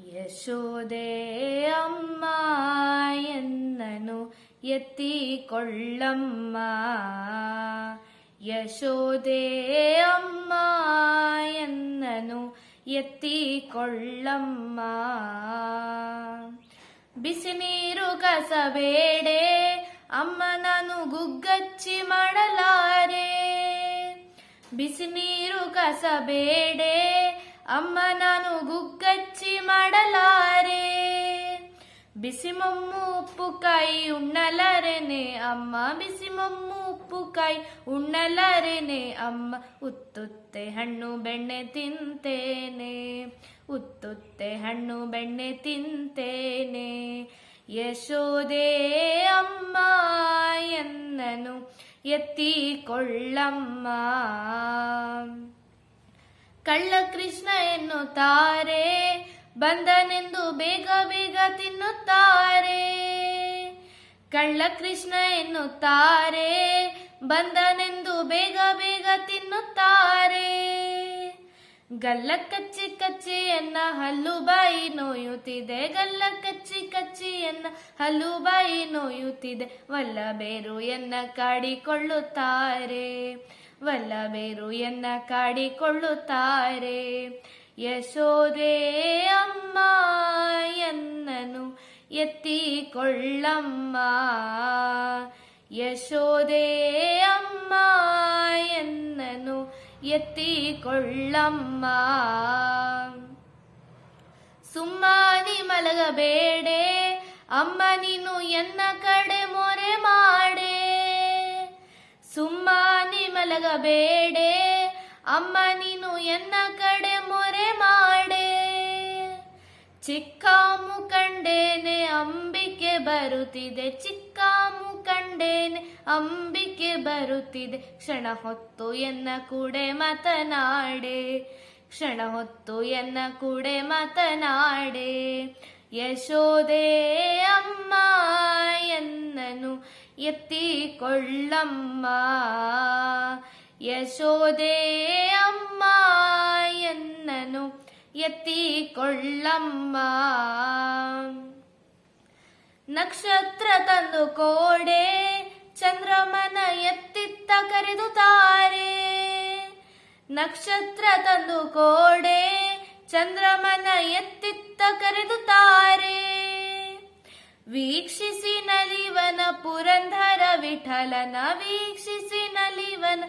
ಯಶೋದೆ ಅಮ್ಮ ಎನ್ನನು ಎತ್ತಿಕೊಳ್ಳಮ್ಮ. ಯಶೋದೆ ಅಮ್ಮ ಎನ್ನನು ಎತ್ತಿಕೊಳ್ಳಮ್ಮ. ಬಿಸಿ ನೀರು ಕಸಬೇಡೆ ಅಮ್ಮ ನಾನು ಗುಗ್ಗಚ್ಚಿ ಮಾಡಲಾರೆ. ಬಿಸಿ ನೀರು ಕಸಬೇಡೆ ಅಮ್ಮ ನಾನು ಗುಗ್ಗಚ್ಚಿ ಮಾಡಲಾರೆ. ಬಿಸಿ ಮೊಮ್ಮು ಉಪ್ಪುಕಾಯಿ ಉಣ್ಣಲಾರೆನೆ ಅಮ್ಮ. ಬಿಸಿ ಮೊಮ್ಮು ಉಪ್ಪುಕಾಯಿ ಉಣ್ಣಲಾರೆನೆ ಅಮ್ಮ. ಉತ್ತುತ್ತೆ ಹಣ್ಣು ಬೆಣ್ಣೆ ತಿಂತೇನೆ. ಉತ್ತುತ್ತೆ ಹಣ್ಣು ಬೆಣ್ಣೆ ತಿಂತೇನೆ. ಯಶೋದೆ ಅಮ್ಮ ಎನ್ನನು ಎತ್ತಿಕೊಳ್ಳಮ್ಮ. ಕಳ್ಳ ಕೃಷ್ಣ ಎನ್ನುತ್ತಾರೆ ಬಂದನೆಂದು ಬೇಗ ಬೇಗ ತಿನ್ನುತ್ತಾರೆ. ಕಳ್ಳ ಕೃಷ್ಣ ಎನ್ನುತ್ತಾರೆ ಬಂದನೆಂದು ಬೇಗ ಬೇಗ ತಿನ್ನುತ್ತಾರೆ. ಗಲ್ಲ ಕಚ್ಚಿ ಕಚ್ಚಿ ಎನ್ನ ಹಲ್ಲು ಬಾಯಿ ನೋಯುತ್ತಿದೆ. ಗಲ್ಲ ಕಚ್ಚಿ ಕಚ್ಚಿ ಎನ್ನ ಹಲ್ಲು ಬಾಯಿ ನೋಯುತ್ತಿದೆ. ವಲ್ಲಬೇರು ಎನ್ನ ಕಾಡಿಕೊಳ್ಳುತ್ತಾರೆ. ವಲ್ಲಬೇರು ಎನ್ನ ಕಾಡಿಕೊಳ್ಳುತ್ತಾರೆ. ಯಶೋದೆ ಅಮ್ಮ ಎನ್ನನು ಎತ್ತಿಕೊಳ್ಳಮ್ಮ. ಯಶೋದೆ ಅಮ್ಮ ಎನ್ನನು ಎತ್ತಿಕೊಳ್ಳಮ್ಮ. ಸುಮ್ಮನೆ ಮಲಗಬೇಡೆ ಅಮ್ಮ ನೀನು ಎನ್ನ ಕಡೆ ಮೊರೆ ಮಾಡೆ. ಸುಮ್ಮನೆ ಮಲಗಬೇಡೆ ಅಮ್ಮ ನೀನು ಎನ್ನ ಕಡೆ ಮೊರೆ ಮಾಡೆ. ಚಿಕ್ಕ ಮುಖಂಡೇನೆ ಅಂಬಿಕೆ ಬರುತ್ತಿದೆ. ಚಿಕ್ಕ ಮುಖಂಡೇನೆ ಅಂಬಿಕೆ ಬರುತ್ತಿದೆ. ಕ್ಷಣ ಹೊತ್ತು ಎನ್ನ ಕೂಡೆ ಮಾತನಾಡೆ. ಕ್ಷಣ ಹೊತ್ತು ಎನ್ನ ಕೂಡೆ ಮಾತನಾಡೆ. ಯಶೋದೆ ಅಮ್ಮ ಎನ್ನನು ಎತ್ತಿಕೊಳ್ಳಮ್ಮ. ಯಶೋದೆ ಅಮ್ಮ ಎನ್ನನು ಎತ್ತಿಕೊಳ್ಳಮ್ಮ. ನಕ್ಷತ್ರ ತಂದು ಕೋಡೆ ಚಂದ್ರಮನ ಎತ್ತಿತ್ತ ಕರೆದುತ್ತಾರೆ. ನಕ್ಷತ್ರ ತಂದು ಕೋಡೆ ಚಂದ್ರಮನ ಎತ್ತಿತ್ತ ಕರೆದುತ್ತಾರೆ. ವೀಕ್ಷಿಸಿ ನಲಿವನ ಪುರಂದರ ವಿಠಲನ. ವೀಕ್ಷಿಸಿ ನಲಿವನ